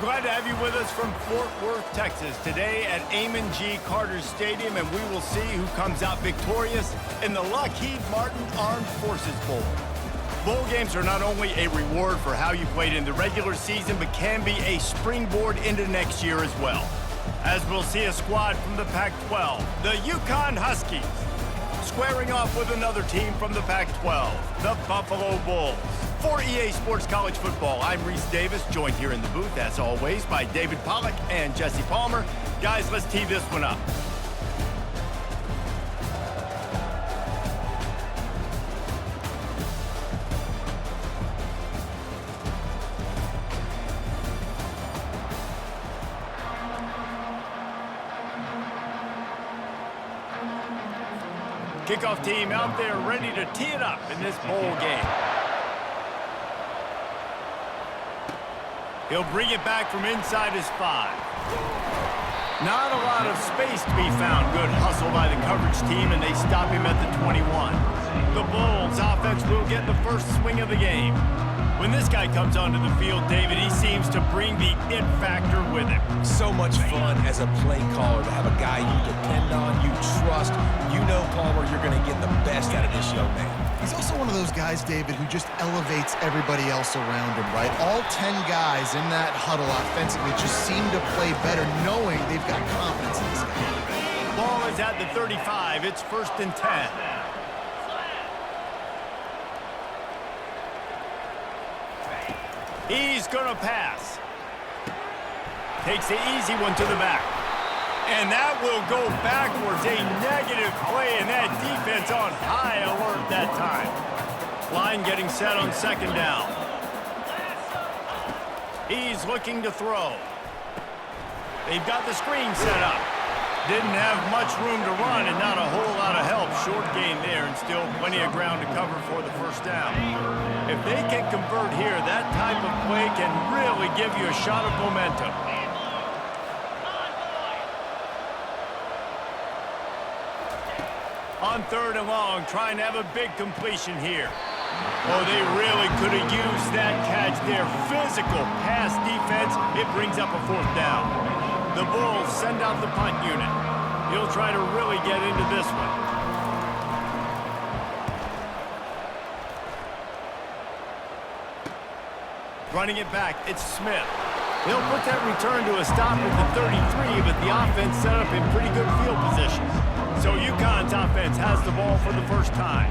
Glad to have you with us from Fort Worth, Texas, today at Amon G. Carter Stadium, and we will see who comes out victorious in the Lockheed Martin Armed Forces Bowl. Bowl games are not only a reward for how you played in the regular season, but can be a springboard into next year as well. As we'll see a squad from the Pac-12, the UConn Huskies, squaring off with another team from the Pac-12, the Buffalo Bulls. For EA Sports College Football, I'm Reese Davis, joined here in the booth, as always, by David Pollack and Jesse Palmer. Guys, let's tee this one up. Kickoff team out there ready to tee it up in this bowl game. He'll bring it back from inside his 5. Not a lot of space to be found. Good hustle by the coverage team, and they stop him at the 21. The Bulls offense will get the first swing of the game. When this guy comes onto the field, David, he seems to bring the it factor with him. So much fun as a play caller to have a guy you depend on, you trust. You know, Palmer, you're going to get the best out of this young man. He's also one of those guys, David, who just elevates everybody else around him, right? All 10 guys in that huddle offensively just seem to play better knowing they've got confidence in this guy. Ball is at the 35. It's 1st and 10. He's going to pass. Takes the easy one to the back. And that will go backwards. A negative play, and that defense on high alert that time. Line getting set on 2nd down. He's looking to throw. They've got the screen set up. Didn't have much room to run and not a whole lot of help. Short gain there and still plenty of ground to cover for the 1st down. If they can convert here, that type of play can really give you a shot of momentum. On 3rd and long, trying to have a big completion here. Oh, they really could have used that catch there. Physical pass defense. It brings up a 4th down. The Bulls send out the punt unit. He'll try to really get into this one. Running it back, it's Smith. They'll put that return to a stop at the 33, but the offense set up in pretty good field position. So UConn's offense has the ball for the first time.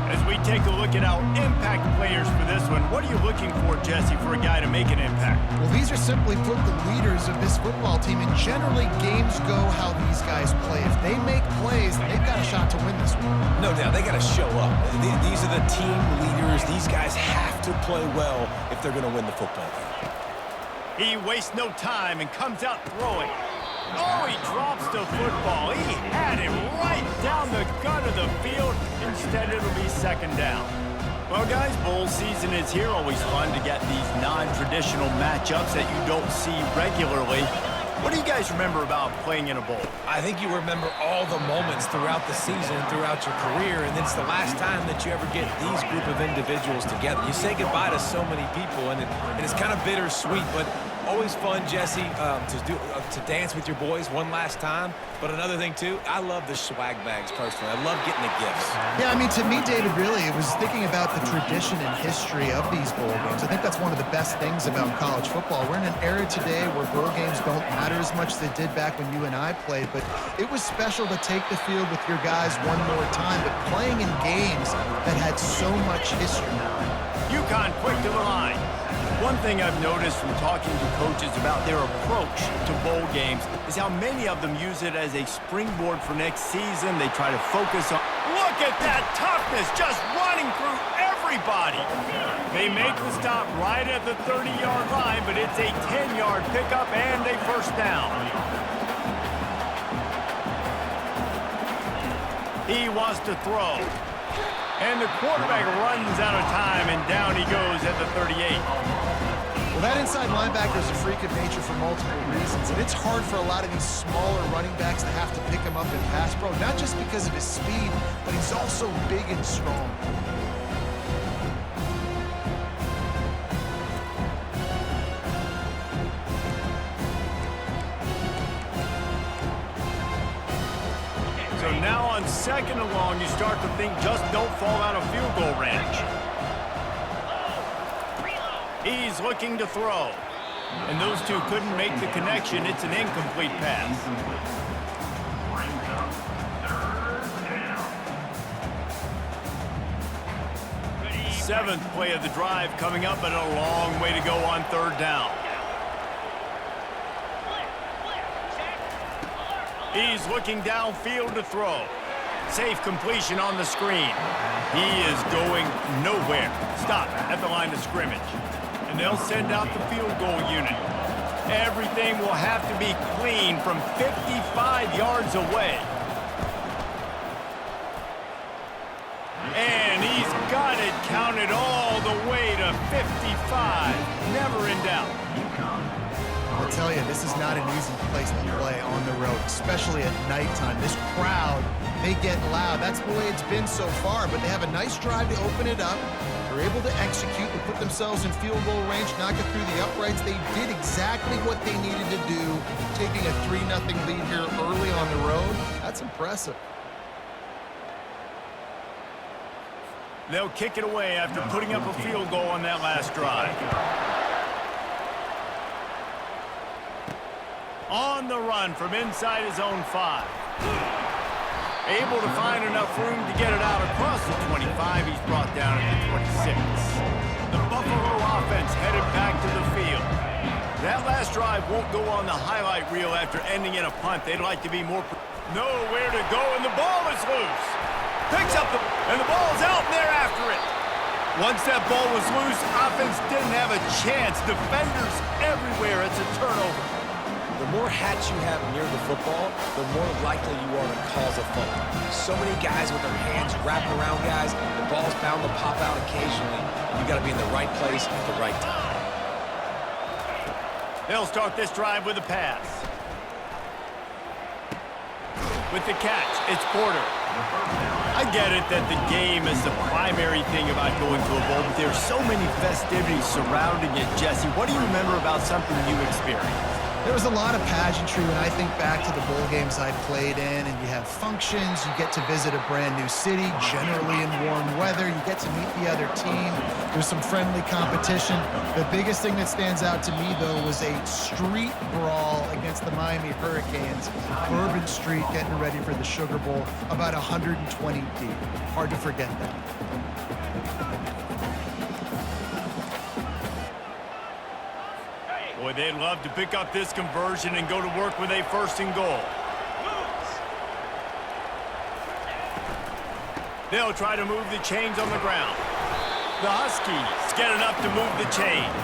As we take a look at our impact players for this one, what are you looking for, Jesse, for a guy to make an impact? Well, these are simply put the leaders of this football team, and generally games go how these guys play. If they make plays, they've got a shot to win this one. No doubt, they got to show up. These are the team leaders. These guys have to play well if they're going to win the football game. He wastes no time and comes out throwing. Oh, he drops the football. He had it right down the gut of the field. Instead, it'll be 2nd down. Well, guys, bowl season is here. Always fun to get these non-traditional matchups that you don't see regularly. What do you guys remember about playing in a bowl? I think you remember all the moments throughout the season, throughout your career, and it's the last time that you ever get these group of individuals together. You say goodbye to so many people, and it's kind of bittersweet, but always fun, Jesse, to dance with your boys one last time. But another thing, too, I love the swag bags, personally. I love getting the gifts. Yeah, I mean, to me, David, really, it was thinking about the tradition and history of these bowl games. I think that's one of the best things about college football. We're in an era today where bowl games don't matter as much as they did back when you and I played, but it was special to take the field with your guys one more time, but playing in games that had so much history. UConn quick to the line. One thing I've noticed from talking to coaches about their approach to bowl games is how many of them use it as a springboard for next season. They try to focus on... Look at that toughness, just running through everybody. They make the stop right at the 30-yard line, but it's a 10-yard pickup and a 1st down. He wants to throw. And the quarterback runs out of time, and down he goes at the 38. Well, that inside linebacker is a freak of nature for multiple reasons, and it's hard for a lot of these smaller running backs to have to pick him up in pass pro, not just because of his speed, but he's also big and strong. now on 2nd and long, you start to think just don't fall out of field goal range. He's looking to throw. And those two couldn't make the connection. It's an incomplete pass. Seventh play of the drive coming up, but a long way to go on 3rd down. He's looking downfield to throw. Safe completion on the screen. He is going nowhere. Stop at the line of scrimmage. And they'll send out the field goal unit. Everything will have to be clean from 55 yards away. And he's got it counted all the way to 55. Never in doubt. I'll tell you, this is not an easy place to play on the road, especially at nighttime. This crowd, they get loud. That's the way it's been so far, but they have a nice drive to open it up. They're able to execute and put themselves in field goal range, knock it through the uprights. They did exactly what they needed to do, taking a 3-0 lead here early on the road. That's impressive. They'll kick it away after putting up a field goal on that last drive. On the run from inside his own 5. Able to find enough room to get it out across the 25. He's brought down at the 26. The Buffalo offense headed back to the field. That last drive won't go on the highlight reel after ending in a punt. They'd like to be more... Nowhere to go, and the ball is loose. Picks up and the ball's out, and they're after it. Once that ball was loose, offense didn't have a chance. Defenders everywhere. It's a turnover. The more hats you have near the football, the more likely you are to cause a fumble. So many guys with their hands wrapping around guys, the ball's bound to pop out occasionally, and you got to be in the right place at the right time. They'll start this drive with a pass. With the catch, it's Porter. I get it that the game is the primary thing about going to a bowl, but there's so many festivities surrounding it, Jesse. What do you remember about something you experienced? There was a lot of pageantry when I think back to the bowl games I played in, and you have functions, you get to visit a brand new city, generally in warm weather, you get to meet the other team, there's some friendly competition. The biggest thing that stands out to me, though, was a street brawl against the Miami Hurricanes. Bourbon Street getting ready for the Sugar Bowl, about 120 deep. Hard to forget that. Boy, they'd love to pick up this conversion and go to work with a 1st and goal. They'll try to move the chains on the ground. The Huskies get enough to move the chains.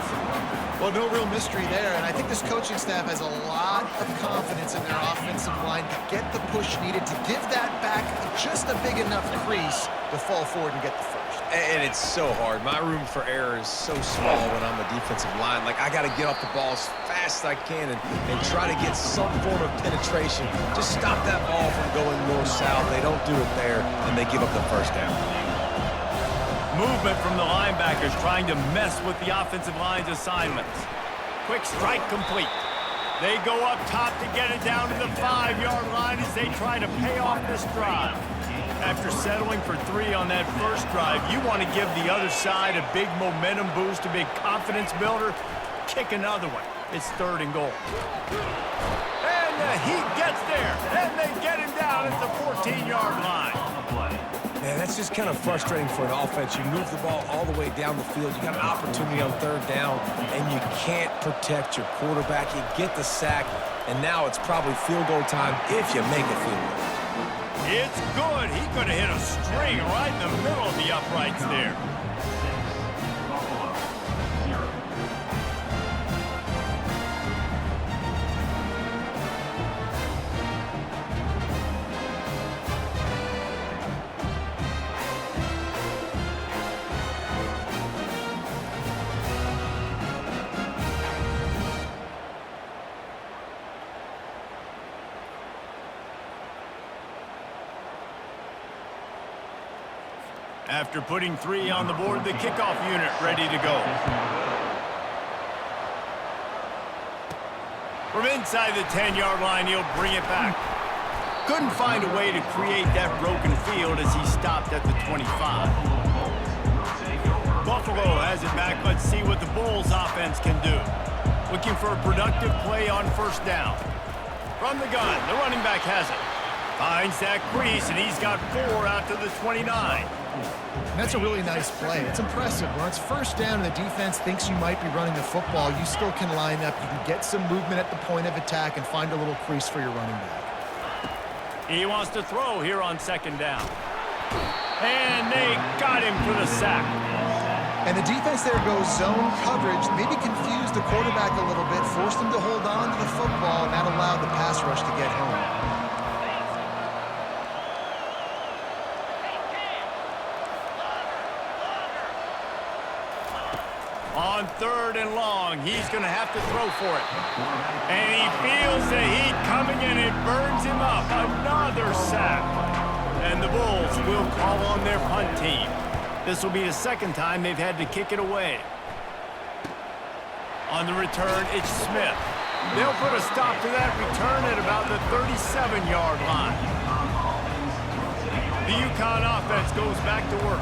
Well, no real mystery there, and I think this coaching staff has a lot of confidence in their offensive line to get the push needed to give that back just a big enough crease to fall forward and get the first. And it's so hard. My room for error is so small when I'm a defensive line. Like, I got to get off the ball as fast as I can and try to get some form of penetration. Just stop that ball from going north-south. They don't do it there, and they give up the 1st down. Movement from the linebackers trying to mess with the offensive line's assignments. Quick strike complete. They go up top to get it down to the 5-yard line as they try to pay off this drive. After settling for 3 on that first drive, you want to give the other side a big momentum boost, a big confidence builder. Kick another one. It's 3rd and goal. And the Heat gets there, and they get him down at the 14-yard line. Man, that's just kind of frustrating for an offense. You move the ball all the way down the field. You got an opportunity on 3rd down, and you can't protect your quarterback. You get the sack, and now it's probably field goal time if you make a field goal. It's good. He could have hit a string right in the middle of the uprights there. After putting 3 on the board, the kickoff unit ready to go. From inside the 10-yard line, he'll bring it back. Couldn't find a way to create that broken field as he stopped at the 25. Buffalo has it back. Let's see what the Bulls offense can do. Looking for a productive play on first down. From the gun, the running back has it. Finds that crease, and he's got 4 out to the 29. That's a really nice play. It's impressive. When it's first down and the defense thinks you might be running the football, you still can line up. You can get some movement at the point of attack and find a little crease for your running back. He wants to throw here on second down. And they got him for the sack. And the defense there goes zone coverage, maybe confused the quarterback a little bit, forced him to hold on to the football, and that allowed the pass rush to get home. On third and long, he's going to have to throw for it. And he feels the heat coming in. It burns him up. Another sack. And the Bulls will call on their punt team. This will be the second time they've had to kick it away. On the return, it's Smith. They'll put a stop to that return at about the 37-yard line. The UConn offense goes back to work.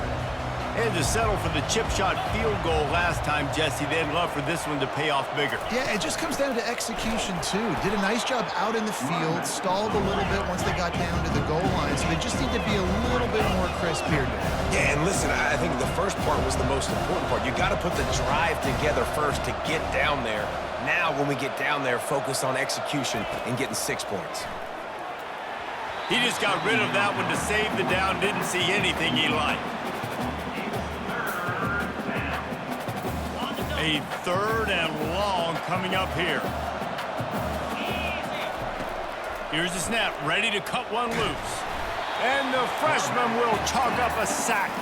They had to settle for the chip shot field goal last time, Jesse. They'd love for this one to pay off bigger. Yeah, it just comes down to execution, too. Did a nice job out in the field, stalled a little bit once they got down to the goal line, so they just need to be a little bit more crisp here today. Yeah, and listen, I think the first part was the most important part. You got to put the drive together first to get down there. Now, when we get down there, focus on execution and getting 6 points. He just got rid of that one to save the down. Didn't see anything he liked. A third and long coming up here. Here's the snap, ready to cut one loose. And the freshman will chalk up a sack.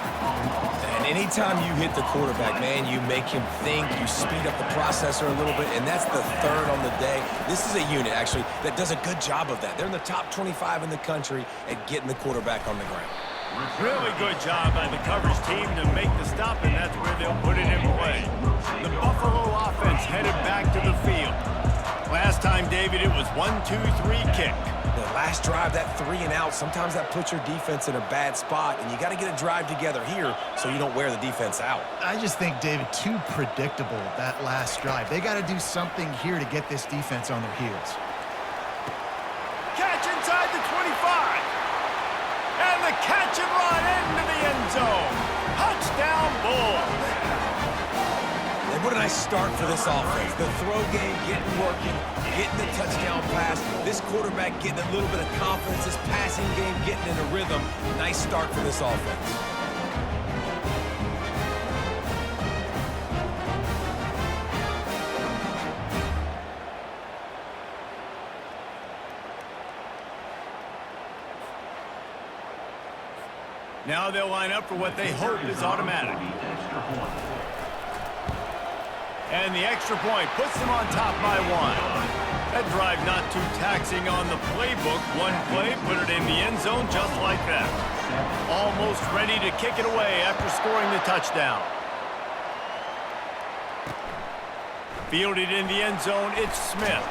And anytime you hit the quarterback, man, you make him think, you speed up the processor a little bit, and that's the third on the day. This is a unit, actually, that does a good job of that. They're in the top 25 in the country at getting the quarterback on the ground. Really good job by the coverage team to make the stop, and that's where they'll put it in play. The Buffalo offense headed back to the field. Last time, David, it was 1-2-3 kick. The last drive, that 3 and out, sometimes that puts your defense in a bad spot, and you got to get a drive together here so you don't wear the defense out. I just think, David, too predictable, that last drive. They got to do something here to get this defense on their heels. Catch inside the 25. And the catch and run into the end zone. Touchdown, Bulls. And what a nice start for this offense. The throw game getting working, getting the touchdown pass. This quarterback getting a little bit of confidence. This passing game getting in a rhythm. Nice start for this offense. Now they'll line up for what they hope is automatic. And the extra point puts them on top by 1. That drive not too taxing on the playbook. One play, put it in the end zone just like that. Almost ready to kick it away after scoring the touchdown. Fielded in the end zone, it's Smith.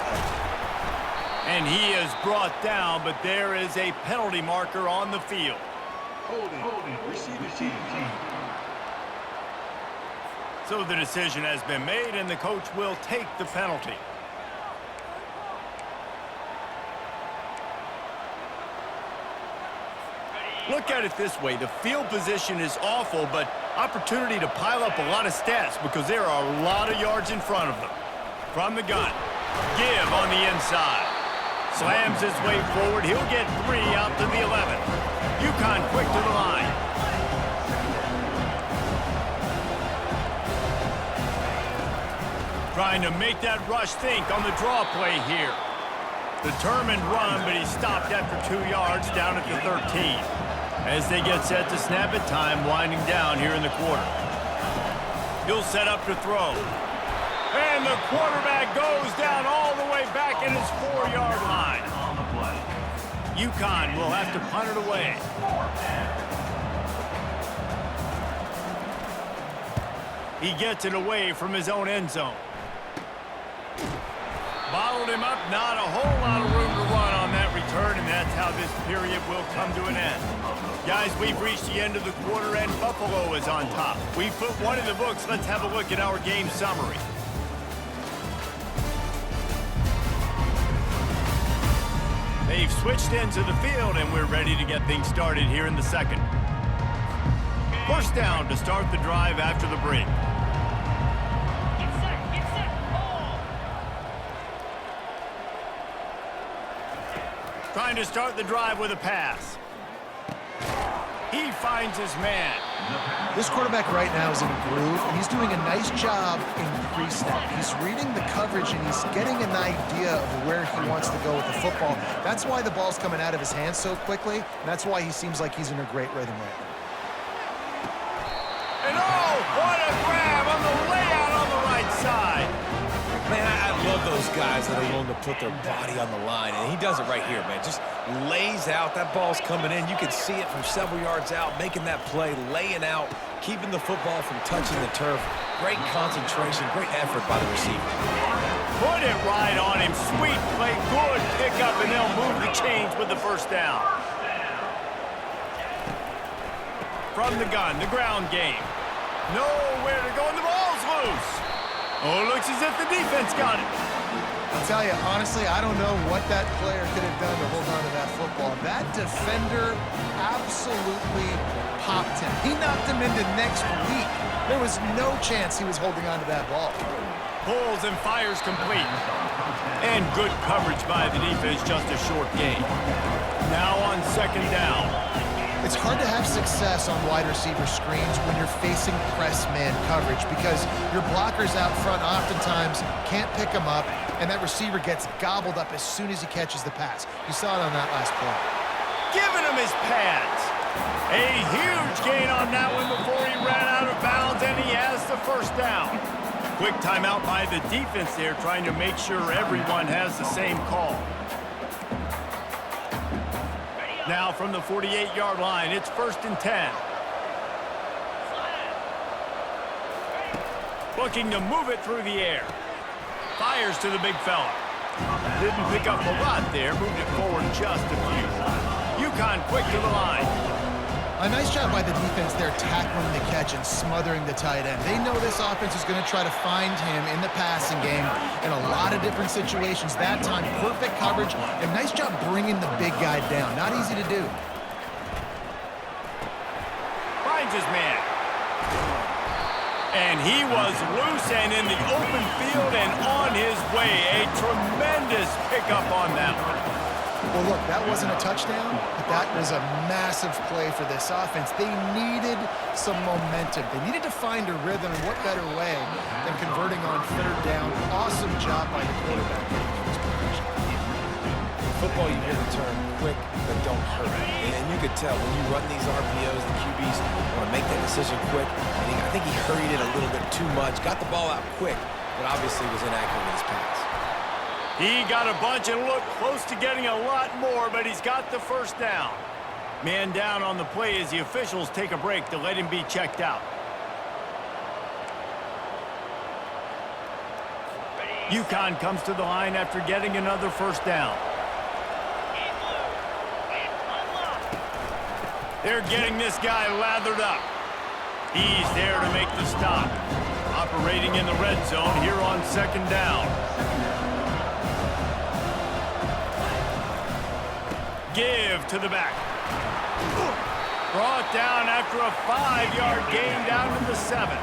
And he is brought down, but there is a penalty marker on the field. Holding, receiver team. So the decision has been made, and the coach will take the penalty. Look at it this way. The field position is awful, but opportunity to pile up a lot of stats because there are a lot of yards in front of them. From the gun, give on the inside. Slams his way forward. He'll get 3 out to the 11. UConn quick to the line. Trying to make that rush think on the draw play here. Determined run, but he stopped after 2 yards down at the 13. As they get set to snap it, time winding down here in the quarter. He'll set up to throw. And the quarterback goes down all the way back at his 4-yard line. UConn will have to punt it away. He gets it away from his own end zone. Bottled him up, not a whole lot of room to run on that return, and that's how how this period will come to an end. Guys, we've reached the end of the quarter, and Buffalo is on top. We've put one in the books. Let's have a look at our game summary. They've switched into the field, and we're ready to get things started here in the second. First down to start the drive after the break. Get set, ball. Trying to start the drive with a pass. He finds his man. This quarterback right now is in a groove, and he's doing a nice job in pre-snap. He's reading the coverage, and he's getting an idea of where he wants to go with the football. That's why the ball's coming out of his hands so quickly, and that's why he seems like he's in a great rhythm right now. And oh, what a grab on the layout on the right side. Man, I love those guys that are willing to put their body on the line, and he does it right here, man. Just lays out. That ball's coming in. You can see it from several yards out, making that play, laying out, keeping the football from touching the turf. Great concentration, great effort by the receiver. Put it right on him. Sweet play, good pickup, and they'll move the chains with the first down. From the gun, the ground game. Nowhere to go, and the ball's loose. Oh, looks as if the defense got it. I'll tell you, honestly, I don't know what that player could have done to hold on to that football. That defender absolutely popped him. He knocked him into next week. There was no chance he was holding on to that ball. Pulls and fires complete. And good coverage by the defense, just a short gain. Now on second down. It's hard to have success on wide receiver screens when you're facing press man coverage because your blockers out front oftentimes can't pick them up, and that receiver gets gobbled up as soon as he catches the pass. You saw it on that last play. Giving him his pads. A huge gain on that one before he ran out of bounds, and he has the first down. Quick timeout by the defense there, trying to make sure everyone has the same call. Now from the 48-yard line, it's 1st and 10. Looking to move it through the air. Fires to the big fella. Didn't pick up a lot there, moved it forward just a few. UConn quick to the line. A nice job by the defense there tackling the catch and smothering the tight end. They know this offense is going to try to find him in the passing game in a lot of different situations. That time, perfect coverage, and nice job bringing the big guy down. Not easy to do. Finds his man. And he was loose and in the open field and on his way. A tremendous pickup on that one. Well, look, that wasn't a touchdown, but that was a massive play for this offense. They needed some momentum. They needed to find a rhythm, and what better way than converting on third down. Awesome job by the quarterback. Football, you hear the term quick, but don't hurt. And you could tell when you run these RPOs, the QBs want to make that decision quick. And I think he hurried it a little bit too much, got the ball out quick, but obviously was inaccurate with his pass. He got a bunch and looked close to getting a lot more, but he's got the first down. Man down on the play as the officials take a break to let him be checked out. UConn comes to the line after getting another first down. They're getting this guy lathered up. He's there to make the stop. Operating in the red zone here on second down. Give to the back. Brought down after a 5-yard gain down to the 7.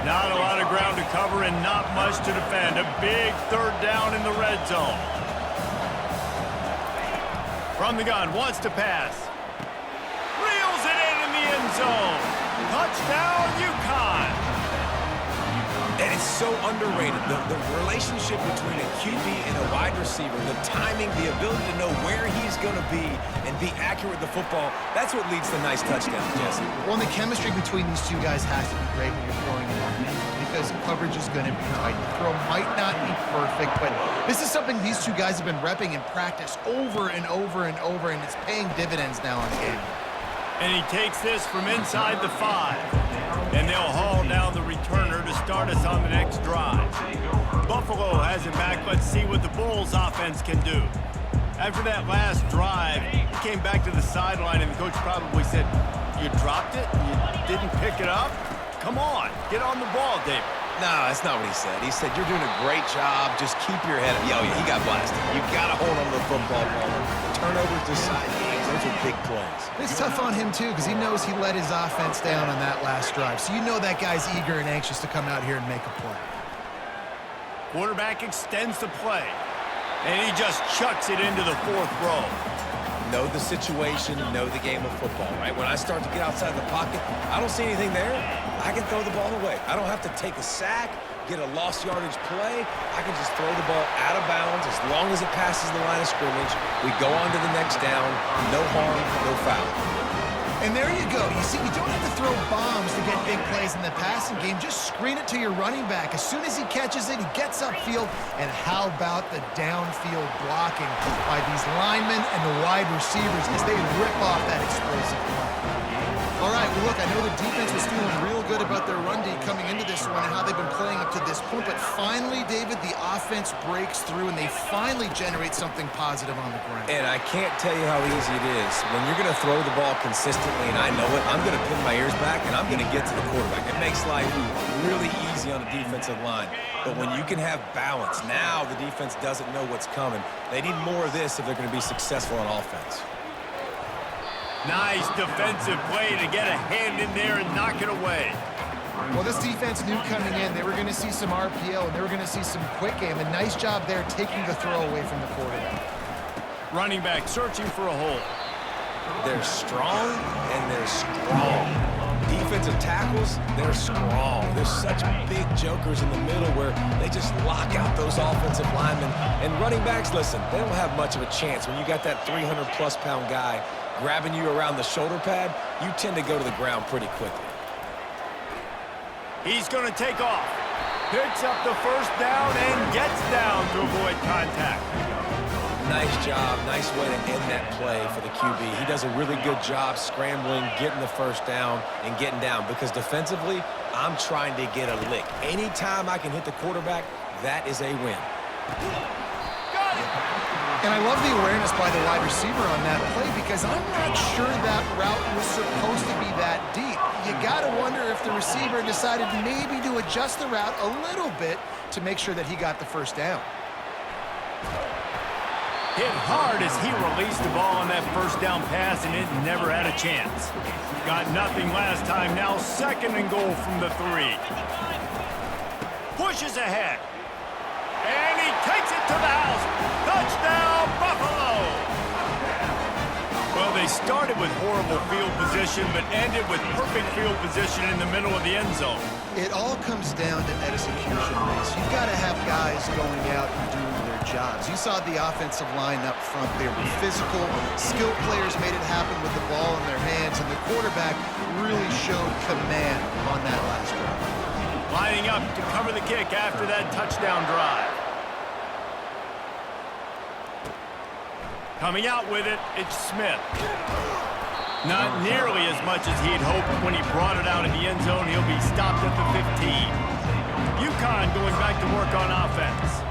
Not a lot of ground to cover and not much to defend. A big third down in the red zone. From the gun, wants to pass. Reels it in the end zone. Touchdown, UConn. And it's so underrated, the relationship between a QB and a wide receiver, the timing, the ability to know where he's going to be and be accurate with the football, that's what leads to nice touchdowns, Jesse. Well, and the chemistry between these two guys has to be great when you're throwing the ball because coverage is going to be tight. The throw might not be perfect, but this is something these two guys have been repping in practice over and over and over, and it's paying dividends now on the game. And he takes this from inside the 5. And they'll haul down the returner to start us on the next drive. Buffalo has it back. Let's see what the Bulls offense can do. After that last drive, he came back to the sideline, and the coach probably said, "You dropped it? You didn't pick it up? Come on, get on the ball, David." No, that's not what he said. He said, "You're doing a great job. Just keep your head up." Yo, he got blasted. You got to hold on to the football, Palmer. Turnovers decide games. Those are big plays. It's tough on him, too, because he knows he let his offense down on that last drive. So you know that guy's eager and anxious to come out here and make a play. Quarterback extends the play, and he just chucks it into the 4th row. Know the situation, know the game of football, right? When I start to get outside the pocket, I don't see anything there, I can throw the ball away. I don't have to take a sack, get a lost yardage play. I can just throw the ball out of bounds as long as it passes the line of scrimmage. We go on to the next down. No harm, no foul. And there you go. You see, you don't have to throw bombs to get big plays in the passing game. Just screen it to your running back. As soon as he catches it, he gets upfield. And how about the downfield blocking by these linemen and the wide receivers as they rip off that explosive play. All right, well, look, I know the defense was feeling real good about their run D coming into this one and how they've been playing up to this point. But finally, David, the offense breaks through and they finally generate something positive on the ground. And I can't tell you how easy it is. When you're going to throw the ball consistently, and I know it, I'm going to pin my ears back and I'm going to get to the quarterback. It makes life really easy on the defensive line. But when you can have balance, now the defense doesn't know what's coming. They need more of this if they're going to be successful on offense. Nice defensive play to get a hand in there and knock it away. Well, this defense knew coming in they were going to see some RPO and they were going to see some quick game. A nice job there taking the throw away from the quarterback. Running back searching for a hole. They're strong and they're strong. Defensive tackles, they're strong. There's such big jokers in the middle where they just lock out those offensive linemen. And running backs, listen, they don't have much of a chance. When you got that 300-plus pound guy grabbing you around the shoulder pad, you tend to go to the ground pretty quickly. He's going to take off. Picks up the first down and gets down to avoid contact. Nice job. Nice way to end that play for the QB. He does a really good job scrambling, getting the first down, and getting down. Because defensively, I'm trying to get a lick. Anytime I can hit the quarterback, that is a win. And I love the awareness by the wide receiver on that play because I'm not sure that route was supposed to be that deep. You got to wonder if the receiver decided maybe to adjust the route a little bit to make sure that he got the first down. Hit hard as he released the ball on that first down pass, and it never had a chance. Got nothing last time, now 2nd and goal from the 3. Pushes ahead. And he takes it to the house. Touchdown, Buffalo! Well, they started with horrible field position, but ended with perfect field position in the middle of the end zone. It all comes down to execution, Reese. You've got to have guys going out and doing their jobs. You saw the offensive line up front. They were physical. Skilled players made it happen with the ball in their hands, and the quarterback really showed command on that last drive. Lining up to cover the kick after that touchdown drive. Coming out with it, it's Smith. Not nearly as much as he'd hoped when he brought it out in the end zone. He'll be stopped at the 15. UConn going back to work on offense.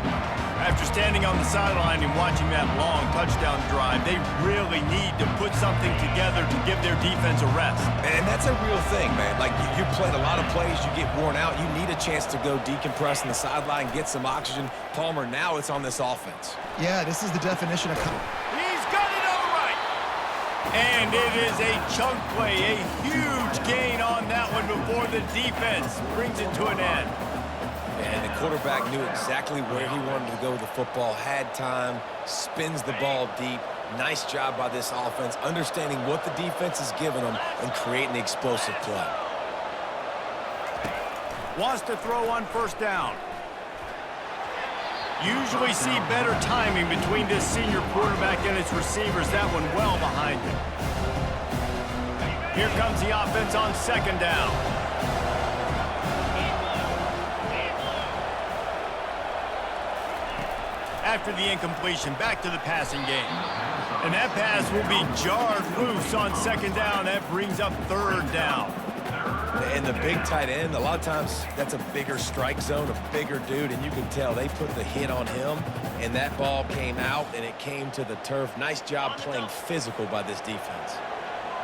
After standing on the sideline and watching that long touchdown drive, they really need to put something together to give their defense a rest. And that's a real thing, man. Like, you played a lot of plays, you get worn out, you need a chance to go decompress on the sideline, get some oxygen. Palmer, now it's on this offense. Yeah, this is the definition of... He's got it all right. And it is a chunk play, a huge gain on that one before the defense brings it to an end. And the quarterback knew exactly where he wanted to go with the football, had time, spins the ball deep. Nice job by this offense, understanding what the defense is giving them and creating the explosive play. Wants to throw on first down. Usually see better timing between this senior quarterback and his receivers. That one well behind him. Here comes the offense on 2nd down. After the incompletion, back to the passing game. And that pass will be jarred loose on 2nd down. That brings up 3rd down. And the big tight end, a lot of times that's a bigger strike zone, a bigger dude, and you can tell they put the hit on him, and that ball came out, and it came to the turf. Nice job playing physical by this defense.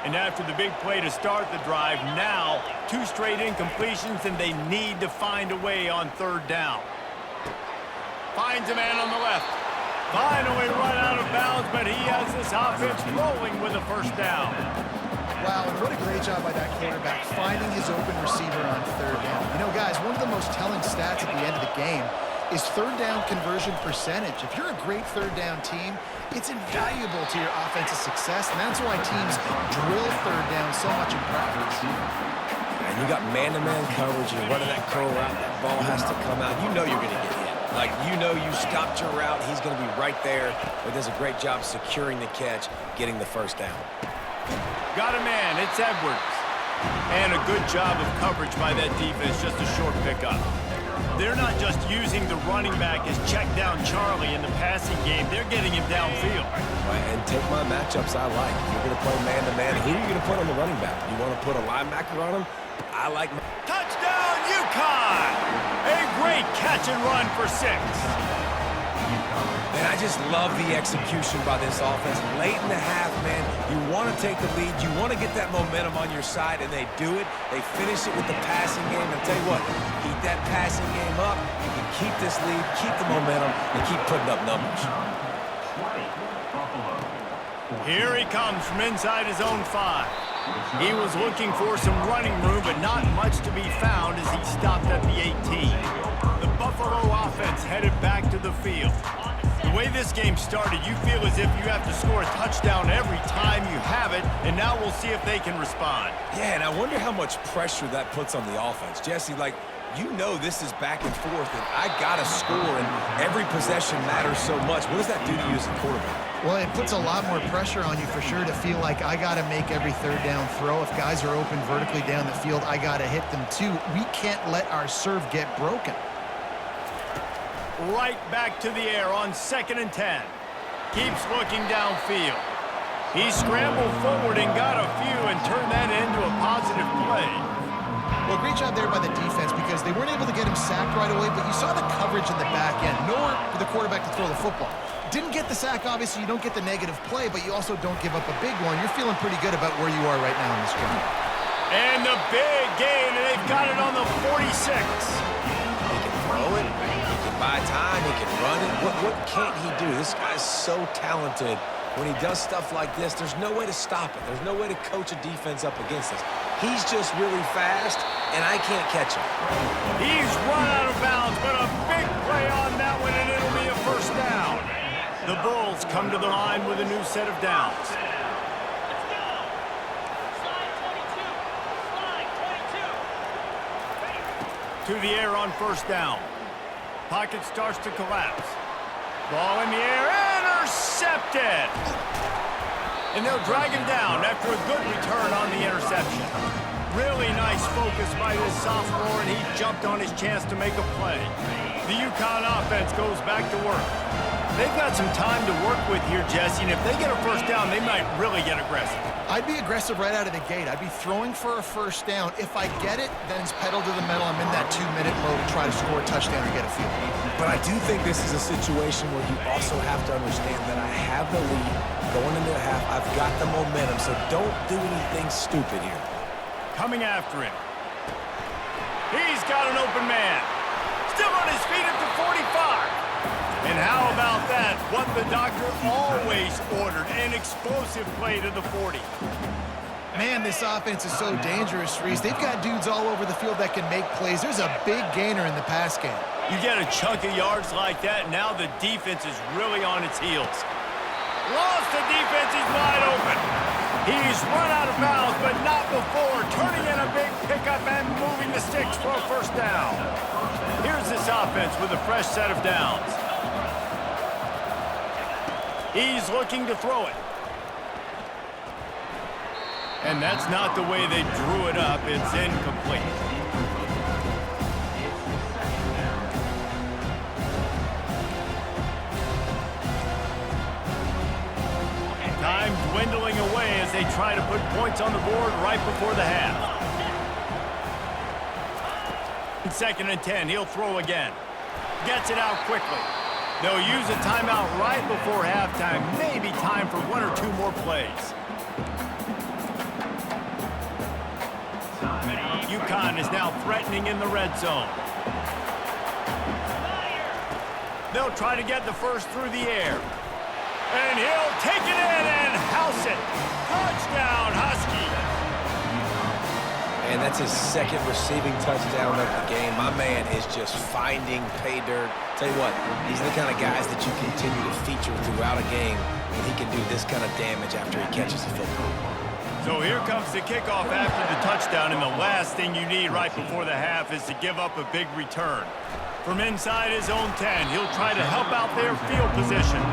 And after the big play to start the drive, now 2 straight incompletions, and they need to find a way on 3rd down. Finds a man on the left. Finally run out of bounds, but he has this offense rolling with a 1st down. Wow, and what a great job by that quarterback, finding his open receiver on 3rd down. You know, guys, one of the most telling stats at the end of the game is 3rd down conversion percentage. If you're a great 3rd down team, it's invaluable to your offensive success, and that's why teams drill 3rd down so much in practice. And you got man-to-man coverage, you're running that curl route, that ball has to come out. You know you're going to get hit. Like, you know you stopped your route, he's going to be right there. But does a great job securing the catch, getting the 1st down. Got a man, it's Edwards. And a good job of coverage by that defense, just a short pickup. They're not just using the running back as check down Charlie in the passing game, they're getting him downfield. Right, and take my matchups I like. If you're going to play man-to-man, who are you going to put on the running back? You want to put a linebacker on him? I like... Touchdown, UConn! A great catch and run for 6. Man, I just love the execution by this offense. Late in the half, man, you want to take the lead. You want to get that momentum on your side, and they do it. They finish it with the passing game. And tell you what, keep that passing game up. You can keep this lead, keep the momentum, and keep putting up numbers. Here he comes from inside his own 5. He was looking for some running room, but not much to be found as he stopped at the 18. The Buffalo offense headed back to the field. The way this game started, you feel as if you have to score a touchdown every time you have it, and now we'll see if they can respond. Yeah, and I wonder how much pressure that puts on the offense. Jesse, like, you know this is back and forth, and I got to score, and every possession matters so much. What does that do to you as a quarterback? Well, it puts a lot more pressure on you for sure to feel like I got to make every 3rd down throw. If guys are open vertically down the field, I got to hit them too. We can't let our serve get broken. Right back to the air on 2nd and 10. Keeps looking downfield. He scrambled forward and got a few and turned that into a positive play. Well, great job there by the defense because they weren't able to get him sacked right away, but you saw the coverage in the back end. Nowhere for the quarterback to throw the football. Didn't get the sack, obviously. You don't get the negative play, but you also don't give up a big one. You're feeling pretty good about where you are right now in this drive. And the big gain, and they've got it on the 46. He can throw it. He can buy time. He can run it. What can't he do? This guy's so talented. When he does stuff like this, there's no way to stop it. There's no way to coach a defense up against us. He's just really fast, and I can't catch him. He's run out of bounds, but a big play on that one, and it'll be a 1st down. The Bulls come to the line with a new set of downs. To the air on 1st down. Pocket starts to collapse. Ball in the air, intercepted! And they'll drag him down after a good return on the interception. Really nice focus by this sophomore, and he jumped on his chance to make a play. The UConn offense goes back to work. They've got some time to work with here, Jesse, and if they get a 1st down, they might really get aggressive. I'd be aggressive right out of the gate. I'd be throwing for a 1st down. If I get it, then it's pedal to the metal. I'm in that 2-minute mode to try to score a touchdown or get a field goal. But I do think this is a situation where you also have to understand that I have the lead going into the half. I've got the momentum, so don't do anything stupid here. Coming after him. He's got an open man. Still on his feet at the 45. And how about that? What the doctor always ordered, an explosive play to the 40. Man, this offense is so dangerous, Reese. They've got dudes all over the field that can make plays. There's a big gainer in the pass game. You get a chunk of yards like that, now the defense is really on its heels. Lost the defense, he's wide open. He's run out of bounds, but not before, turning in a big pickup and moving the sticks for a 1st down. Here's this offense with a fresh set of downs. He's looking to throw it. And that's not the way they drew it up. It's incomplete. Time dwindling away as they try to put points on the board right before the half. Second and 10, he'll throw again. Gets it out quickly. They'll use a timeout right before halftime. Maybe time for one or two more plays. UConn is now threatening in the red zone. They'll try to get the first through the air. And he'll take it in and house it. Touchdown, Huskies. And that's his second receiving touchdown of the game. My man is just finding pay dirt. Tell you what, these are the kind of guys that you continue to feature throughout a game, and he can do this kind of damage after he catches the football. So here comes the kickoff after the touchdown, and the last thing you need right before the half is to give up a big return. From inside his own 10, he'll try to help out their field position.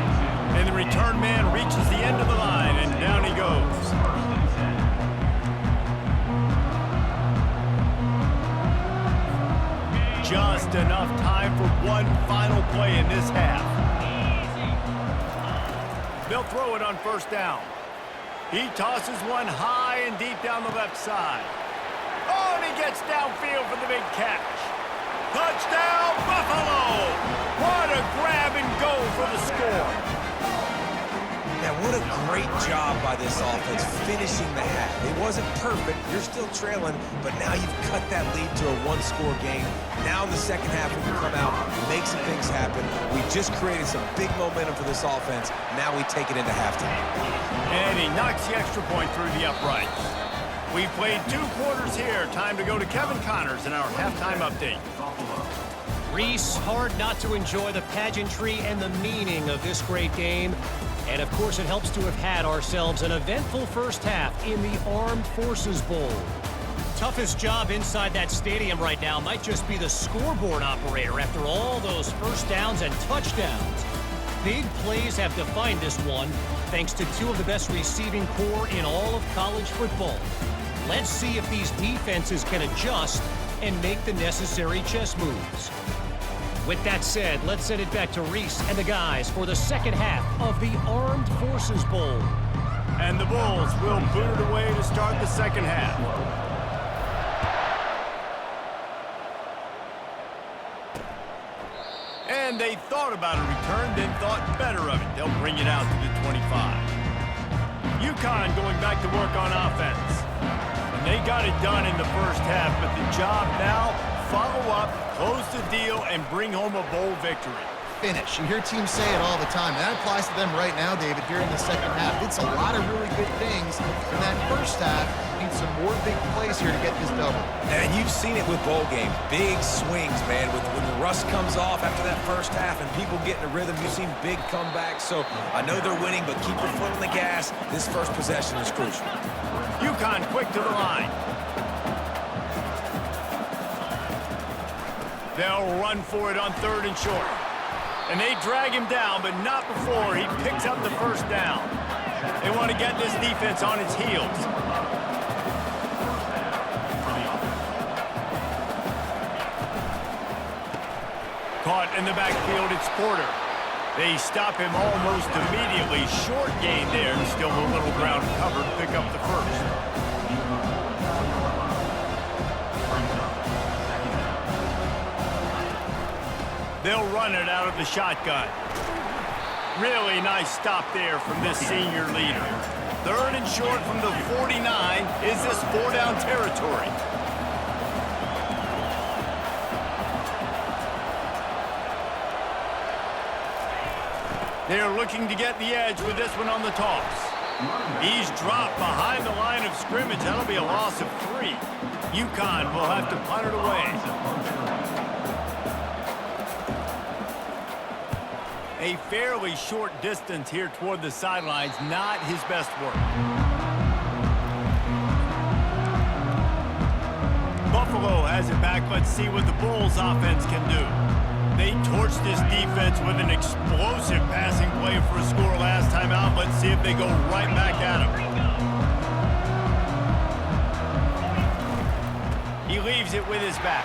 And the return man reaches the end of the line, and down he goes. Just enough time for one final play in this half. They'll throw it on first down. He tosses one high and deep down the left side. Oh, and he gets downfield for the big catch. Touchdown, Buffalo! What a grab and go for the score. Now, what a great job by this offense finishing the half. It wasn't perfect. You're still trailing, but now you've cut that lead to a one-score game. Now in the second half, we can come out, make some things happen. We just created some big momentum for this offense. Now we take it into halftime. And he knocks the extra point through the uprights. We've played 2 quarters here. Time to go to Kevin Connors in our halftime update. Reese, hard not to enjoy the pageantry and the meaning of this great game. And, of course, it helps to have had ourselves an eventful first half in the Armed Forces Bowl. Toughest job inside that stadium right now might just be the scoreboard operator after all those first downs and touchdowns. Big plays have defined this one, thanks to 2 of the best receiving corps in all of college football. Let's see if these defenses can adjust and make the necessary chess moves. With that said, let's send it back to Reese and the guys for the second half of the Armed Forces Bowl. And the Bulls will boot it away to start the second half. And they thought about a return, then thought better of it. They'll bring it out to the 25. UConn going back to work on offense. And they got it done in the first half, but the job now, follow up, close the deal, and bring home a bowl victory. Finish. You hear teams say it all the time. That applies to them right now, David, here in the second half. It's a lot of really good things in that first half. Need some more big plays here to get this double. And you've seen it with bowl games. Big swings, man. When the rust comes off after that first half and people get in a rhythm, you've seen big comebacks. So I know they're winning, but keep your foot on the gas. This first possession is crucial. UConn quick to the line. They'll run for it on 3rd and short. And they drag him down, but not before he picks up the first down. They want to get this defense on its heels. Caught in the backfield, it's Porter. They stop him almost immediately. Short gain there, and still a little ground covered. Pick up the first. They'll run it out of the shotgun. Really nice stop there from this senior leader. 3rd and short from the 49. Is this 4-down territory? They're looking to get the edge with this one on the toss. He's dropped behind the line of scrimmage. That'll be a loss of 3. UConn will have to punt it away. A fairly short distance here toward the sidelines, not his best work. Buffalo has it back. Let's see what the Bulls offense can do. They torched this defense with an explosive passing play for a score last time out. Let's see if they go right back at him. He leaves it with his back.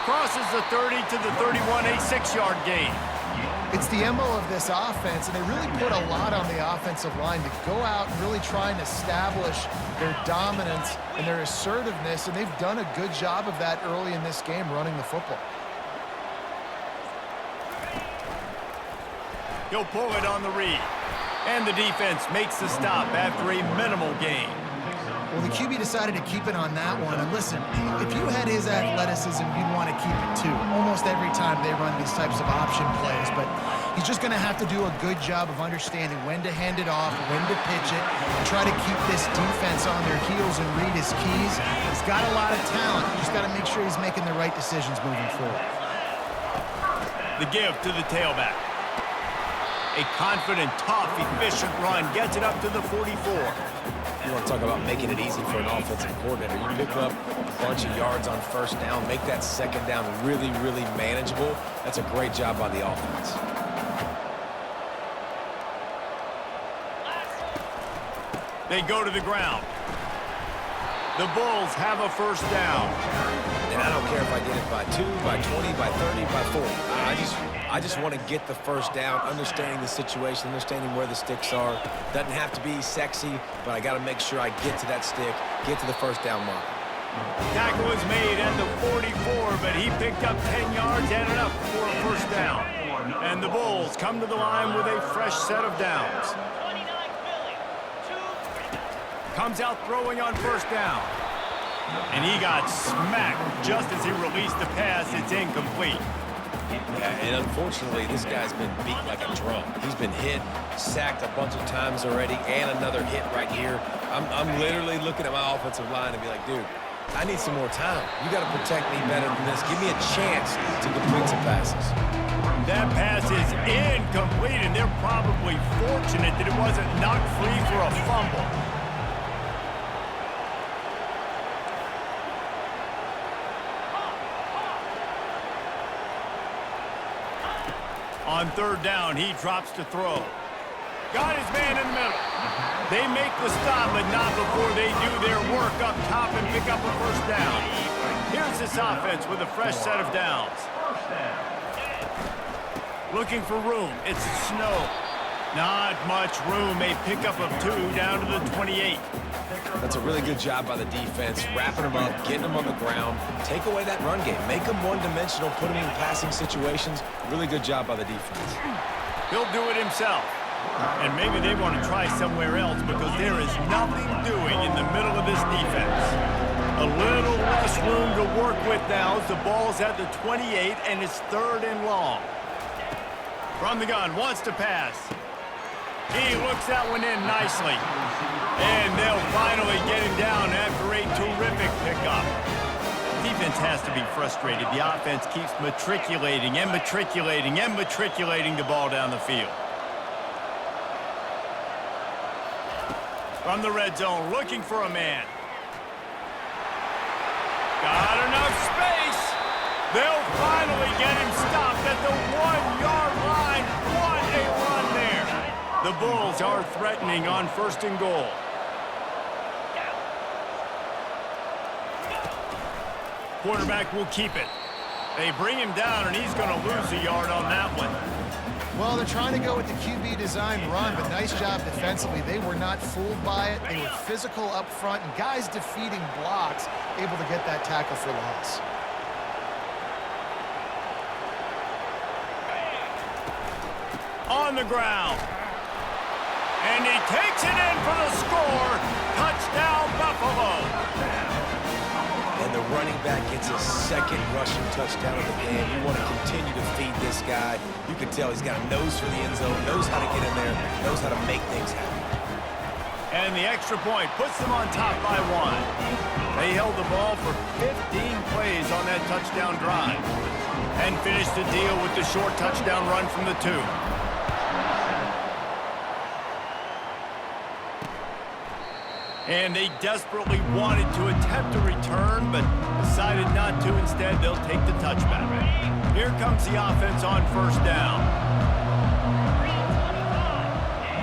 Crosses the 30 to the 31, a 6-yard gain. It's the MO of this offense, and they really put a lot on the offensive line to go out and really try and establish their dominance and their assertiveness, and they've done a good job of that early in this game running the football. He'll pull it on the read. And the defense makes the stop after a minimal gain. Well, the QB decided to keep it on that one. And listen, if you had his athleticism, you'd want to keep it too. Almost every time they run these types of option plays. But he's just going to have to do a good job of understanding when to hand it off, when to pitch it, and try to keep this defense on their heels and read his keys. He's got a lot of talent. You just got to make sure he's making the right decisions moving forward. The give to the tailback. A confident, tough, efficient run gets it up to the 44. You want to talk about making it easy for an offensive coordinator. You pick up a bunch of yards on first down, make that second down really, really manageable. That's a great job by the offense. They go to the ground. The Bulls have a first down. And I don't care if I get it by 2, by 20, by 30, by 40. I just want to get the first down, understanding the situation, understanding where the sticks are. Doesn't have to be sexy, but I got to make sure I get to that stick, get to the first down mark. Tackle is made at the 44, but he picked up 10 yards and enough for a first down. And the Bulls come to the line with a fresh set of downs. Comes out throwing on first down. And he got smacked just as he released the pass. It's incomplete. Yeah, and unfortunately, this guy's been beat like a drum. He's been hit, sacked a bunch of times already, and another hit right here. I'm literally looking at my offensive line and be like, dude, I need some more time. You got to protect me better than this. Give me a chance to complete some passes. That pass is incomplete, and they're probably fortunate that it wasn't knocked free for a fumble. On third down, he drops to throw. Got his man in the middle. They make the stop, but not before they do their work up top and pick up a first down. Here's this offense with a fresh set of downs. Looking for room. It's snow. Not much room. A pickup of 2 down to the 28. That's a really good job by the defense, wrapping them up, getting them on the ground, take away that run game, make them one-dimensional, put them in passing situations. Really good job by the defense. He'll do it himself. And maybe they want to try somewhere else because there is nothing doing in the middle of this defense. A little less room to work with now as the ball's at the 28 and it's 3rd and long. From the gun, wants to pass. He looks that one in nicely. And they'll finally get him down after a terrific pickup. Defense has to be frustrated. The offense keeps matriculating and matriculating and matriculating the ball down the field. From the red zone, looking for a man. Got enough space. They'll finally get him stopped at the 1-yard line. What a run there. The Bulls are threatening on 1st and goal. Quarterback will keep it. They bring him down, and he's going to lose a yard on that one. Well, they're trying to go with the QB design run, but nice job defensively. They were not fooled by it. They were physical up front, and guys defeating blocks, able to get that tackle for loss. On the ground. And he takes it in for the score. Touchdown, Buffalo. And the running back gets his 2nd rushing touchdown of the game. You want to continue to feed this guy. You can tell he's got a nose for the end zone, knows how to get in there, knows how to make things happen. And the extra point puts them on top by 1. They held the ball for 15 plays on that touchdown drive and finished the deal with the short touchdown run from the 2. And they desperately wanted to attempt a return, but decided not to. Instead, they'll take the touchback. Here comes the offense on 1st down.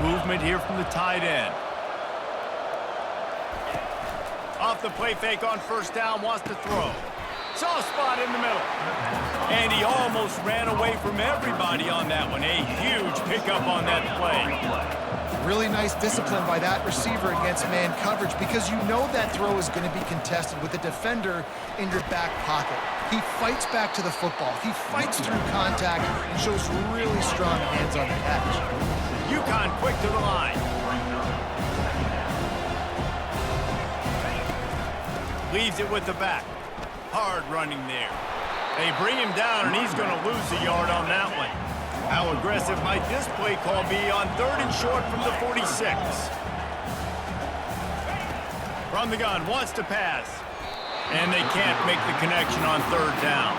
Movement here from the tight end. Off the play fake on 1st down, wants to throw. Soft spot in the middle. And he almost ran away from everybody on that one. A huge pickup on that play. Really nice discipline by that receiver against man coverage because you know that throw is going to be contested with a defender in your back pocket. He fights back to the football. He fights through contact and shows really strong hands on the catch. UConn quick to the line. Leaves it with the back. Hard running there. They bring him down, and he's going to lose a yard on that one. How aggressive might this play call be on 3rd and short from the 46? From the gun, wants to pass. And they can't make the connection on 3rd down.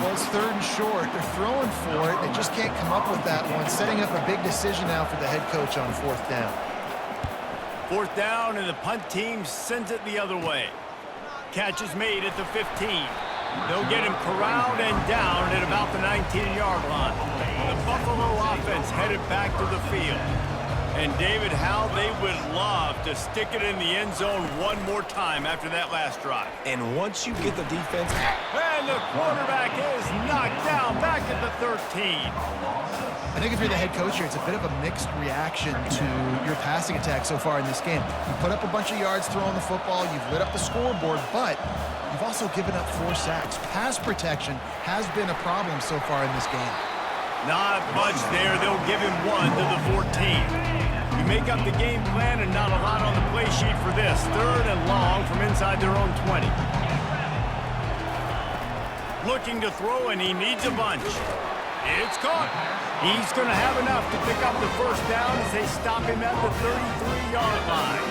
Well, it's 3rd and short. They're throwing for it. They just can't come up with that one. Setting up a big decision now for the head coach on 4th down. 4th down, and the punt team sends it the other way. Catch is made at the 15. They'll get him corralled and down at about the 19-yard line. The Buffalo offense headed back to the field. And David, how they would love to stick it in the end zone one more time after that last drive. And once you get the defense... And the quarterback is knocked down back at the 13. I think if you're the head coach here, it's a bit of a mixed reaction to your passing attack so far in this game. You put up a bunch of yards throwing the football, you've lit up the scoreboard, but you've also given up 4 sacks. Pass protection has been a problem so far in this game. Not much there. They'll give him 1 to the 14. You make up the game plan and not a lot on the play sheet for this. 3rd and long from inside their own 20. Looking to throw, and he needs a bunch. It's caught. He's going to have enough to pick up the 1st down as they stop him at the 33-yard line.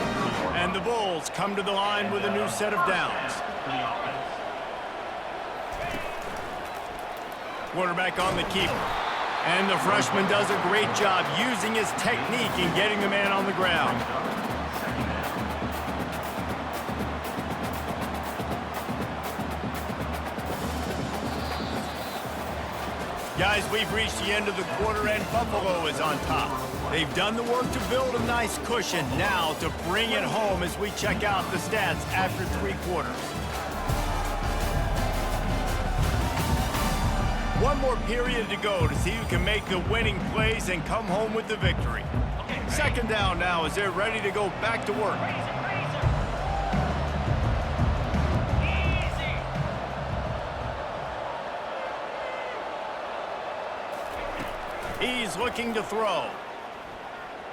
And the Bulls come to the line with a new set of downs. Quarterback on the keeper. And the freshman does a great job using his technique in getting the man on the ground. Guys, we've reached the end of the quarter, and Buffalo is on top. They've done the work to build a nice cushion. Now to bring it home as we check out the stats after 3 quarters. One more period to go to see who can make the winning plays and come home with the victory. 2nd down now as they're ready to go back to work. He's looking to throw.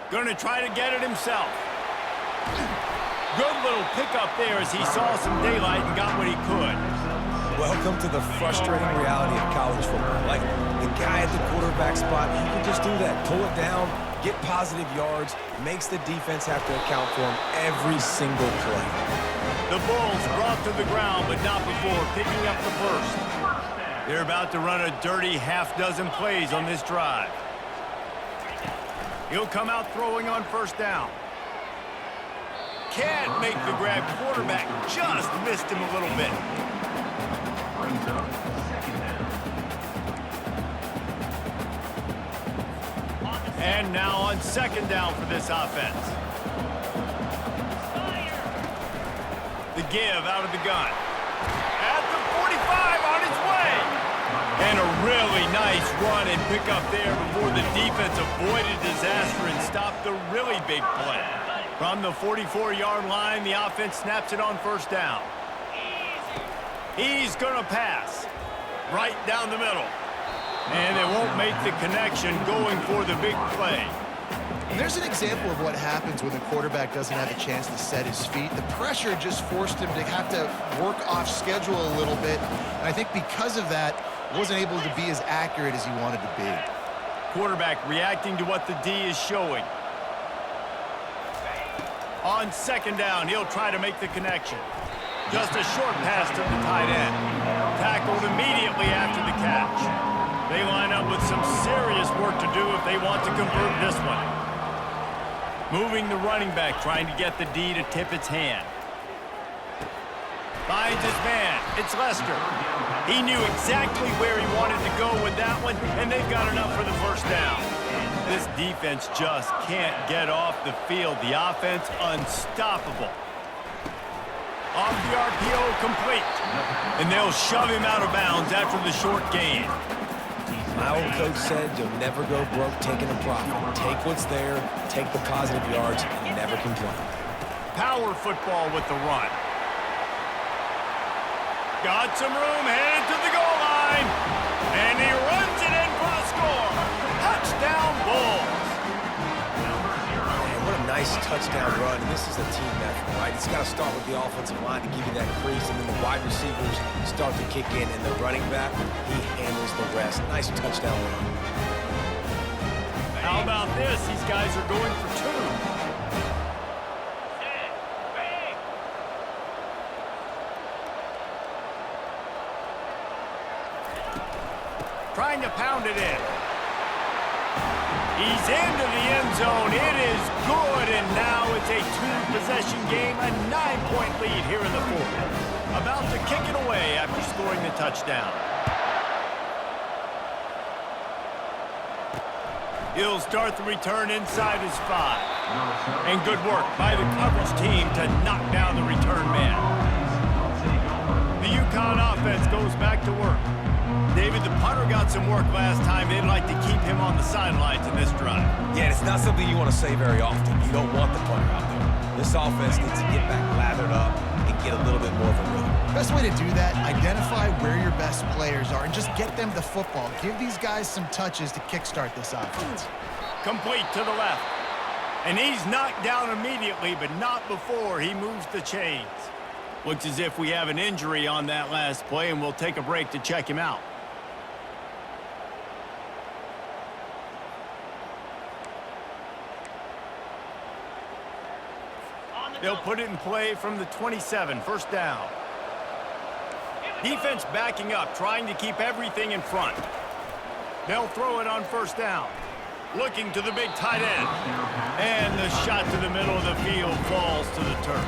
Going to try to get it himself. Good little pickup there as he saw some daylight and got what he could. Welcome to the frustrating reality of college football. Like, the guy at the quarterback spot, he can just do that. Pull it down, get positive yards, makes the defense have to account for him every single play. The Bulls brought to the ground, but not before picking up the 1st. They're about to run a dirty half-dozen plays on this drive. He'll come out throwing on 1st down. Can't make the grab. Quarterback just missed him a little bit. And now on 2nd down for this offense. The give out of the gun. At the 45 on its way. And a really nice run and pick up there before the defense avoided disaster and stopped the really big play. From the 44-yard line, the offense snaps it on 1st down. He's going to pass right down the middle. And they won't make the connection going for the big play. There's an example of what happens when the quarterback doesn't have a chance to set his feet. The pressure just forced him to have to work off schedule a little bit. And I think because of that, wasn't able to be as accurate as he wanted to be. Quarterback reacting to what the D is showing. On 2nd down, he'll try to make the connection. Just a short pass to the tight end. Tackled immediately after the catch. They line up with some serious work to do if they want to convert this one. Moving the running back, trying to get the D to tip its hand. Finds his man. It's Lester. He knew exactly where he wanted to go with that one, and they've got enough for the 1st down. This defense just can't get off the field. The offense unstoppable. Off the RPO, complete. And they'll shove him out of bounds after the short gain. My old coach said you'll never go broke taking a profit. Take what's there, take the positive yards, and never complain. Power football with the run. Got some room, headed to the goal line. And he runs it in for the score. Touchdown, Bulls. Man, what a nice touchdown run. And this is a team effort, right? It's got to start with the offensive line to give you that crease, and then the wide receivers start to kick in, and the running back, he handles the rest. Nice touchdown run. How about this? These guys are going for two. Trying to pound it in. He's into the end zone. It is good, and now it's a two-possession game, a 9-point lead here in the fourth. About to kick it away after scoring the touchdown. He'll start the return inside his 5. And good work by the coverage team to knock down the return man. The UConn offense goes back to work. David, the punter got some work last time. They'd like to keep him on the sidelines in this drive. Yeah, and it's not something you want to say very often. You don't want the punter out there. This offense needs to get back lathered up and get a little bit more of a rhythm. Best way to do that, identify where your best players are and just get them the football. Give these guys some touches to kickstart this offense. Complete to the left. And he's knocked down immediately, but not before he moves the chains. Looks as if we have an injury on that last play, and we'll take a break to check him out. They'll put it in play from the 27, first down. Defense backing up, trying to keep everything in front. They'll throw it on first down. Looking to the big tight end. And the shot to the middle of the field falls to the turf.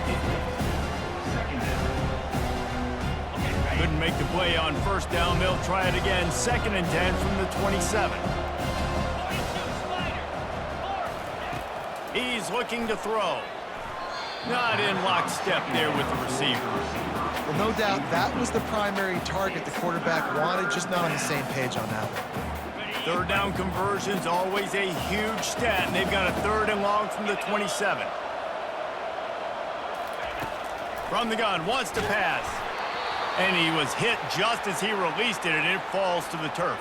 Couldn't make the play on first down. They'll try it again, 2nd and 10 from the 27. He's looking to throw. Not in lockstep there with the receiver. Well, no doubt that was the primary target the quarterback wanted, just not on the same page on that one. Third down conversion's always a huge stat, and they've got a 3rd and long from the 27. From the gun, wants to pass. And he was hit just as he released it, and it falls to the turf.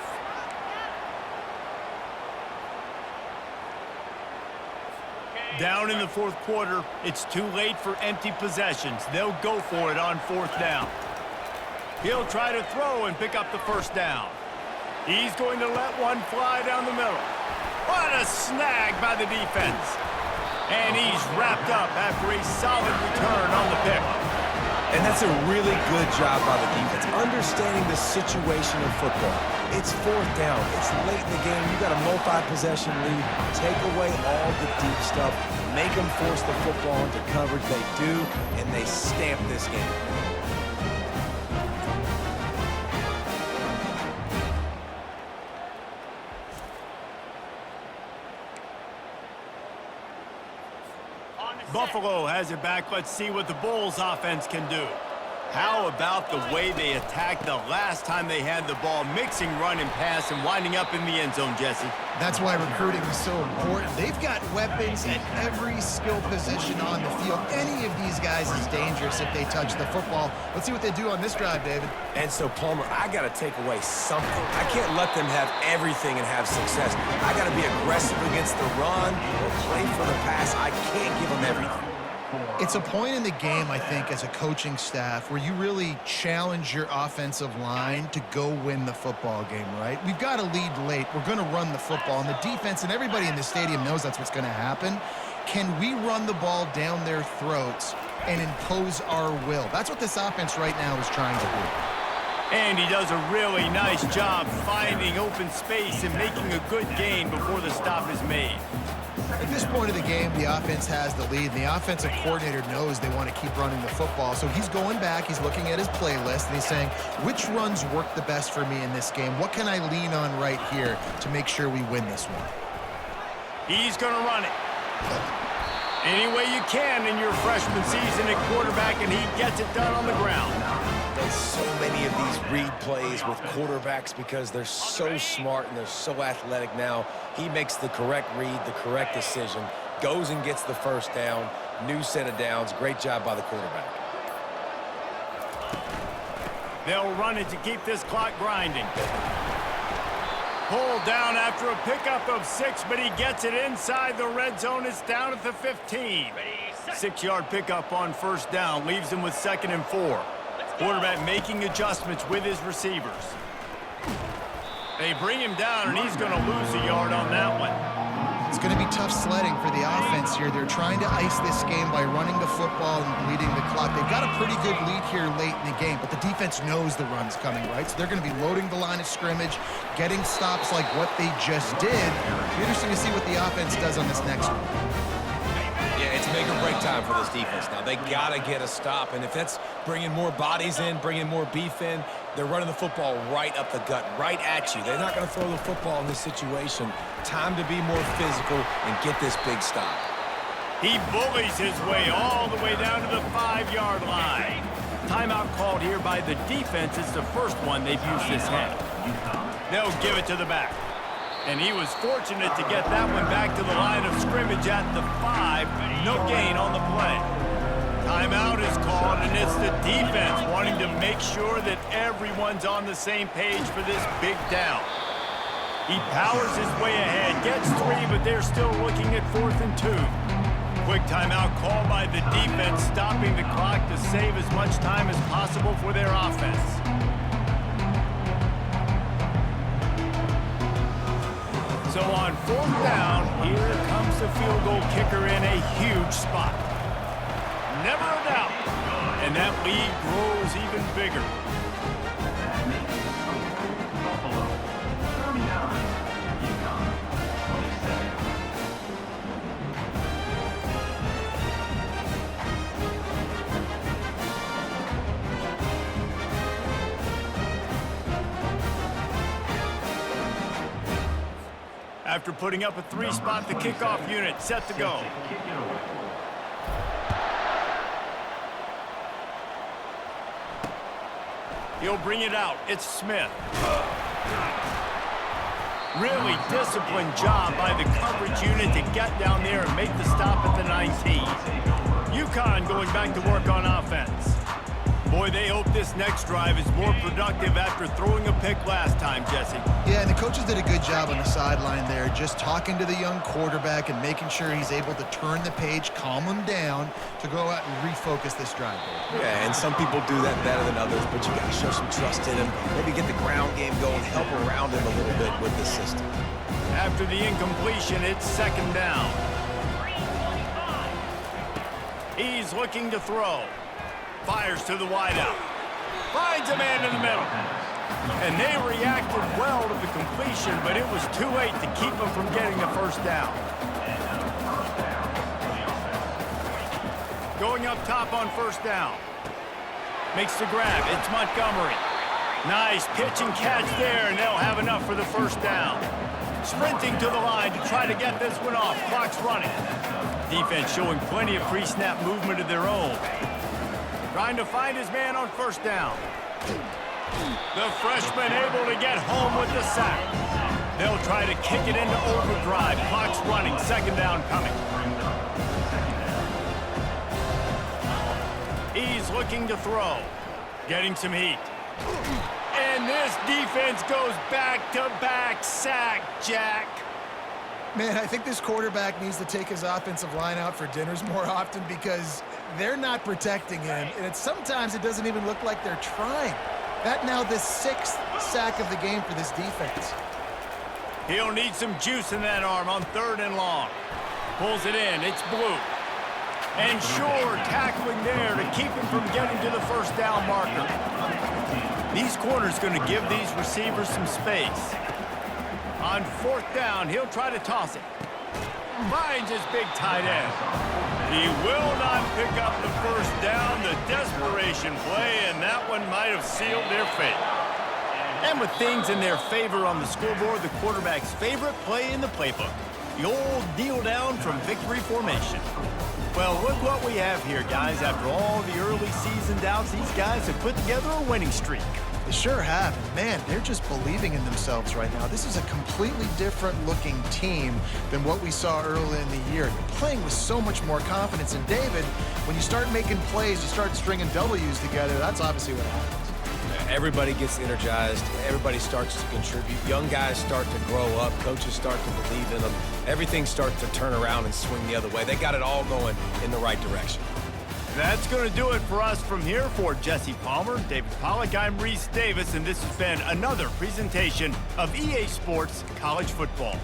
Down in the 4th quarter, it's too late for empty possessions. They'll go for it on 4th down. He'll try to throw and pick up the first down. He's going to let one fly down the middle. What a snag by the defense. And he's wrapped up after a solid return on the pick. And that's a really good job by the defense, understanding the situation of football. It's 4th down. It's late in the game. You got a multi-possession lead. Take away all the deep stuff. Make them force the football into coverage. They do, and they stamp this game. Buffalo has it back. Let's see what the Bulls offense can do. How about the way they attacked the last time they had the ball, mixing run and pass and winding up in the end zone, Jesse? That's why recruiting is so important. They've got weapons at every skill position on the field. Any of these guys is dangerous if they touch the football. Let's see what they do on this drive, David. And so, Palmer, I got to take away something. I can't let them have everything and have success. I got to be aggressive against the run or play for the pass. I can't give them everything. It's a point in the game, I think, as a coaching staff where you really challenge your offensive line to go win the football game, right? We've got to lead late. We're going to run the football. And the defense and everybody in the stadium knows that's what's going to happen. Can we run the ball down their throats and impose our will? That's what this offense right now is trying to do. And he does a really nice job finding open space and making a good gain before the stop is made. At this point of the game, the offense has the lead, and the offensive coordinator knows they want to keep running the football. So he's going back, he's looking at his playlist, and he's saying, which runs work the best for me in this game? What can I lean on right here to make sure we win this one? He's going to run it. Any way you can in your freshman season at quarterback, and he gets it done on the ground. There's so many of these read plays with quarterbacks because they're so smart and they're so athletic now. He makes the correct read, the correct decision, goes and gets the first down, new set of downs. Great job by the quarterback. They'll run it to keep this clock grinding. Pulled down after a pickup of 6, but he gets it inside the red zone. It's down at the 15. 6-yard pickup on first down leaves him with 2nd and 4. Quarterback making adjustments with his receivers. They bring him down, and he's going to lose a yard on that one. It's going to be tough sledding for the offense here. They're trying to ice this game by running the football and bleeding the clock. They've got a pretty good lead here late in the game, but the defense knows the run's coming, right? So they're going to be loading the line of scrimmage, getting stops like what they just did. It'll be interesting to see what the offense does on this next one. Yeah, it's make or break time for this defense now. They got to get a stop, and if that's bringing more bodies in, bringing more beef in, they're running the football right up the gut, right at you. They're not going to throw the football in this situation. Time to be more physical and get this big stop. He bullies his way all the way down to the 5-yard line. Timeout called here by the defense. It's the first one they've used this half. They'll give it to the back. And he was fortunate to get that one back to the line of scrimmage at the 5. No gain on the play. Timeout is called, and it's the defense wanting to make sure that everyone's on the same page for this big down. He powers his way ahead, gets 3, but they're still looking at 4th and 2. Quick timeout called by the defense, stopping the clock to save as much time as possible for their offense. So on 4th down, here comes the field goal kicker in a huge spot. Never a doubt. And that lead grows even bigger. After putting up a 3-spot, the kickoff unit set to go. He'll bring it out. It's Smith. Really disciplined job by the coverage unit to get down there and make the stop at the 19. UConn going back to work on offense. Boy, they hope this next drive is more productive after throwing a pick last time, Jesse. Yeah, and the coaches did a good job on the sideline there, just talking to the young quarterback and making sure he's able to turn the page, calm him down to go out and refocus this drive. Yeah, and some people do that better than others, but you got to show some trust in him. Maybe get the ground game going, help around him a little bit with the system. After the incompletion, it's 2nd down. He's looking to throw. Fires to the wideout. Finds a man in the middle. And they reacted well to the completion, but it was too late to keep them from getting the first down. Going up top on first down. Makes the grab. It's Montgomery. Nice pitch and catch there, and they'll have enough for the first down. Sprinting to the line to try to get this one off. Clock's running. Defense showing plenty of pre-snap movement of their own. Trying to find his man on first down. The freshman able to get home with the sack. They'll try to kick it into overdrive. Clock's running. 2nd down coming. He's looking to throw. Getting some heat. And this defense goes back-to-back sack, Jack. Man, I think this quarterback needs to take his offensive line out for dinners more often because they're not protecting him, and sometimes it doesn't even look like they're trying. That now the 6th sack of the game for this defense. He'll need some juice in that arm on 3rd and long. Pulls it in. It's Blue. And Shore tackling there to keep him from getting to the first down marker. These corners going to give these receivers some space. On 4th down, he'll try to toss it. Finds his big tight end. He will not pick up the first down. The desperation play, and that one might have sealed their fate. And with things in their favor on the scoreboard, the quarterback's favorite play in the playbook. The old kneel down from victory formation. Well, look what we have here, guys. After all the early season doubts, these guys have put together a winning streak. They sure have. And man, they're just believing in themselves right now. This is a completely different looking team than what we saw early in the year. They're playing with so much more confidence. And David, when you start making plays, you start stringing W's together, that's obviously what happens. Everybody gets energized. Everybody starts to contribute. Young guys start to grow up. Coaches start to believe in them. Everything starts to turn around and swing the other way. They got it all going in the right direction. That's going to do it for us from here. For Jesse Palmer, David Pollack, I'm Reese Davis, and this has been another presentation of EA Sports College Football.